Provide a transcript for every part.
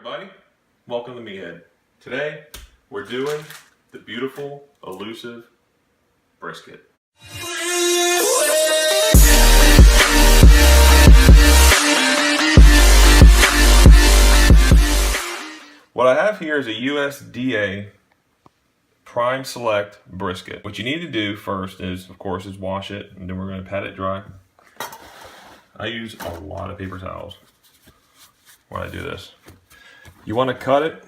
everybody, welcome to Meathead. Today we're doing the beautiful, elusive brisket. What I have here is a USDA Prime Select brisket. What you need to do first is, of course, is wash it, and then we're going to pat it dry. I use a lot of paper towels when I do this. You want to cut it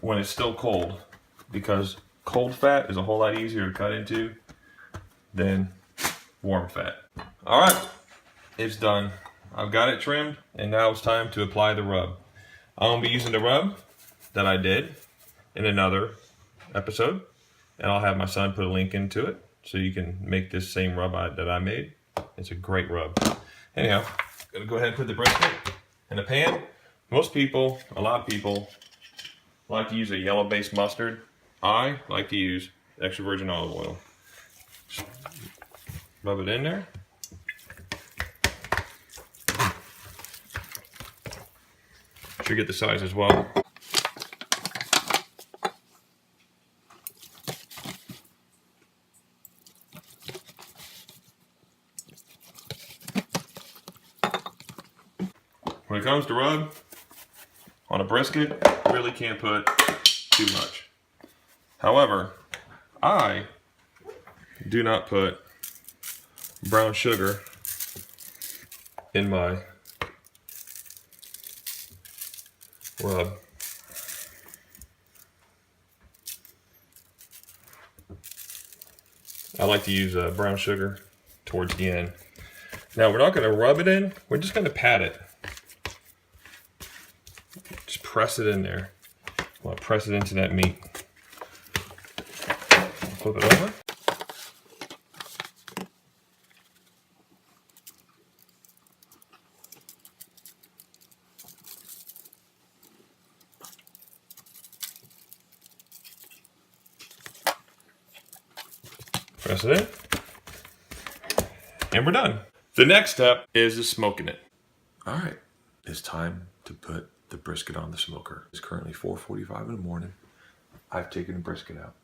when it's still cold, because cold fat is a whole lot easier to cut into than warm fat. All right, it's done. I've got it trimmed, and now it's time to apply the rub. I'm going to be using the rub that I did in another episode, and I'll have my son put a link into it so you can make this same rub that I made. It's a great rub. Anyhow, I'm going to go ahead and put the brisket in a pan. Most people, a lot of people, like to use a yellow-based mustard. I like to use extra virgin olive oil. Just rub it in there. Should get the size as well. When it comes to rub on a brisket, you really can't put too much. However, I do not put brown sugar in my rub. I like to use brown sugar towards the end. Now, we're not going to rub it in, we're just going to pat it. Just press it in there. Well, press it into that meat. Flip it over. Press it in. And we're done. The next step is smoking it. All right, it's time to put the brisket on the smoker. It's currently 4:45 in the morning. I've taken the brisket out.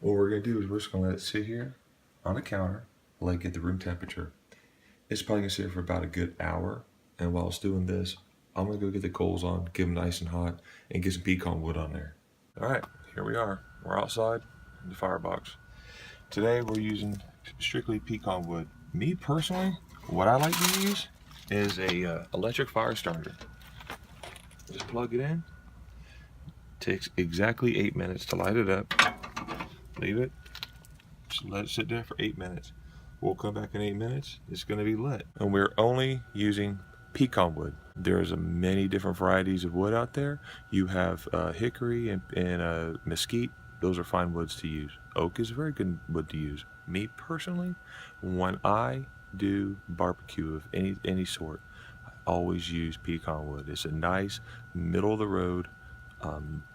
What we're gonna do is we're just gonna let it sit here on the counter, let it get the room temperature. It's probably gonna sit here for about a good hour. And while it's doing this, I'm gonna go get the coals on, get them nice and hot, and get some pecan wood on there. All right, here we are. We're outside in the firebox. Today we're using strictly pecan wood. Me personally, what I like to use is a electric fire starter. Just plug it in. Takes exactly 8 minutes to light it up. Leave it. Just let it sit there for 8 minutes. We'll come back in 8 minutes. It's going to be lit. And we're only using pecan wood. There's many different varieties of wood out there. You have hickory and mesquite. Those are fine woods to use. Oak is a very good wood to use. Me personally, when I do barbecue of any sort, I always use pecan wood. It's a nice middle of the road,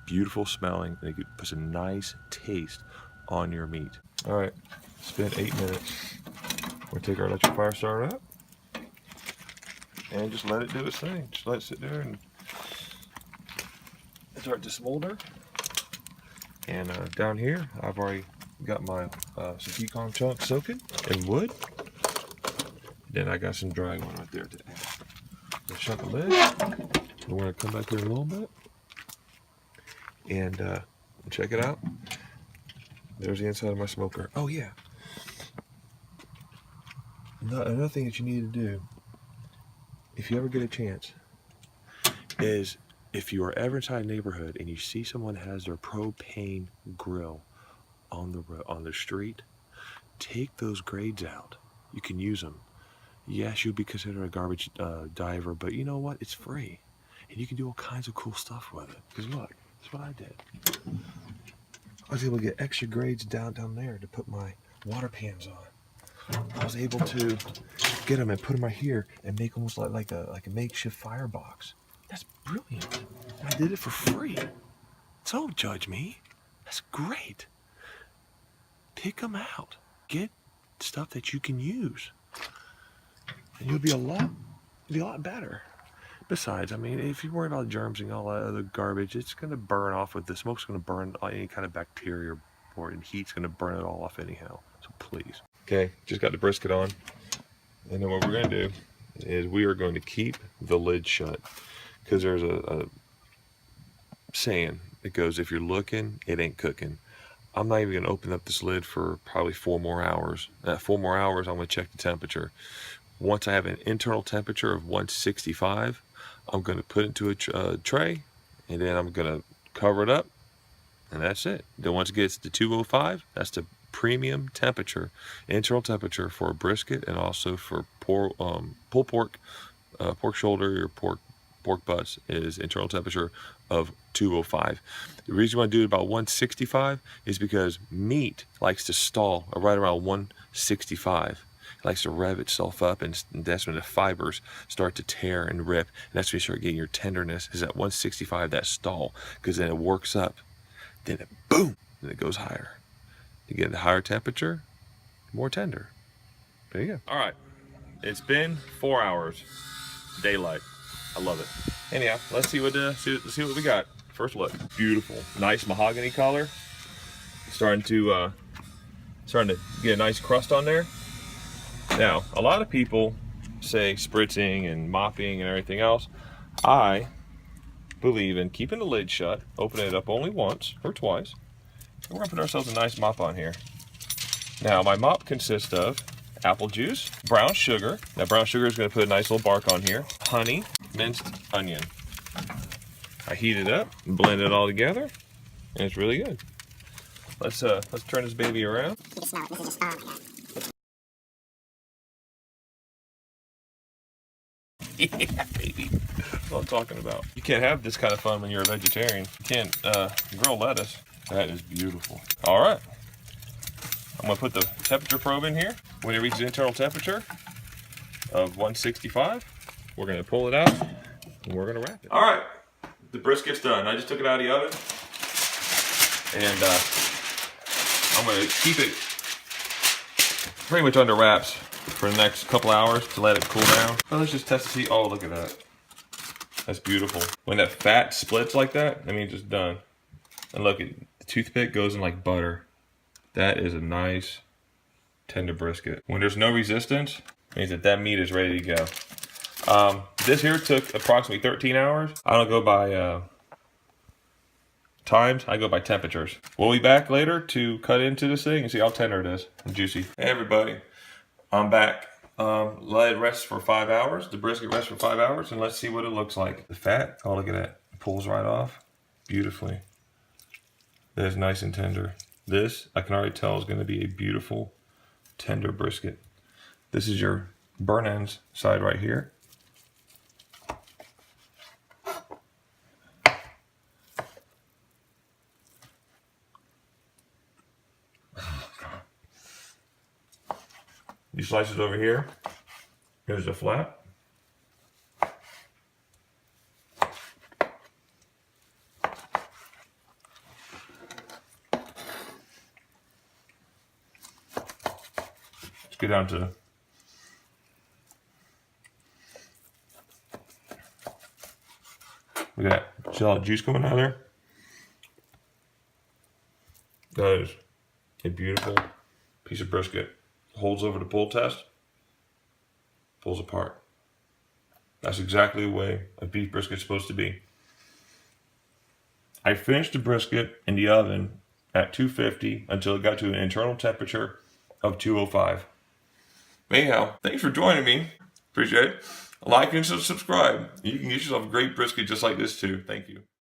beautiful smelling, and it puts a nice taste on your meat. All right, it's been 8 minutes. We'll take our electric fire starter up and just let it do its thing. Just let it sit there and start to smolder. And down here, I've already got my some pecan chunks soaking in wood. Then I got some dry one right there to add. Let's shut the lid. We're going to come back here in a little bit and check it out. There's the inside of my smoker. Oh yeah. Another thing that you need to do, if you ever get a chance, is if you are ever inside a neighborhood and you see someone has their propane grill on the street, take those grades out. You can use them. Yes, you'll be considered a garbage diver, but you know what? It's free. And you can do all kinds of cool stuff with it. Because look, that's what I did. I was able to get extra grades down there to put my water pans on. I was able to get them and put them right here and make almost like a makeshift firebox. That's brilliant. And I did it for free. So don't judge me. That's great. Pick them out. Get stuff that you can use. And you'll be a lot better. Besides, I mean, if you worry about germs and all that other garbage, it's going to burn off with the smoke's going to burn any kind of bacteria or heat's going to burn it all off anyhow. So please. Okay, just got the brisket on. And then what we're going to do is we are going to keep the lid shut, because there's a saying that goes, if you're looking, it ain't cooking. I'm not even going to open up this lid for probably 4 more hours. At 4 more hours, I'm going to check the temperature. Once I have an internal temperature of 165, I'm going to put it into a tray, and then I'm going to cover it up, and that's it. Then once it gets to 205, that's the premium temperature, internal temperature for a brisket, and also for pulled pork, pork shoulder, or pork butts is internal temperature of 205. The reason why I do it about 165 is because meat likes to stall right around 165. It likes to rev itself up, and that's when the fibers start to tear and rip, and that's when you start getting your tenderness, is at 165, that stall, because then it works up, then it boom, then it goes higher. You get the higher temperature, more tender. There you go. All right, it's been 4 hours, daylight. I love it. Anyhow, let's see what we got. First look, beautiful, nice mahogany color. Starting to get a nice crust on there. Now, a lot of people say spritzing and mopping and everything else. I believe in keeping the lid shut, opening it up only once or twice. And we're gonna put ourselves a nice mop on here. Now, my mop consists of apple juice, brown sugar. Now, brown sugar is gonna put a nice little bark on here. Honey, minced onion. I heat it up and blend it all together, and it's really good. Let's turn this baby around. You can smell it. This is just, oh my God. Yeah, baby. That's what I'm talking about. You can't have this kind of fun when you're a vegetarian. You can't grill lettuce. That is beautiful. All right. I'm gonna put the temperature probe in here. When it reaches internal temperature of 165, we're gonna pull it out and we're gonna wrap it. All right, the brisket's done. I just took it out of the oven, and I'm gonna keep it pretty much under wraps for the next couple hours to let it cool down. Well, let's just test to see. Oh, look at that. That's beautiful. When that fat splits like that, that means it's done. And look, the toothpick goes in like butter. That is a nice, tender brisket. When there's no resistance, it means that meat is ready to go. This here took approximately 13 hours. I don't go by times, I go by temperatures. We'll be back later to cut into this thing and see how tender it is and juicy. Hey everybody, I'm back. Let it rest for 5 hours. The brisket rests for 5 hours, and let's see what it looks like. The fat, oh look at that, it pulls right off beautifully. That is nice and tender. This, I can already tell, is going to be a beautiful, tender brisket. This is your burn ends side right here. You slice it over here. Here's the flap. Let's get down to look at that. See all the juice coming out of there? That is a beautiful piece of brisket. Holds over the pull test, pulls apart. That's exactly the way a beef brisket's supposed to be. I finished the brisket in the oven at 250 until it got to an internal temperature of 205. Anyhow, thanks for joining me. Appreciate it. Like and subscribe. You can get yourself a great brisket just like this too. Thank you.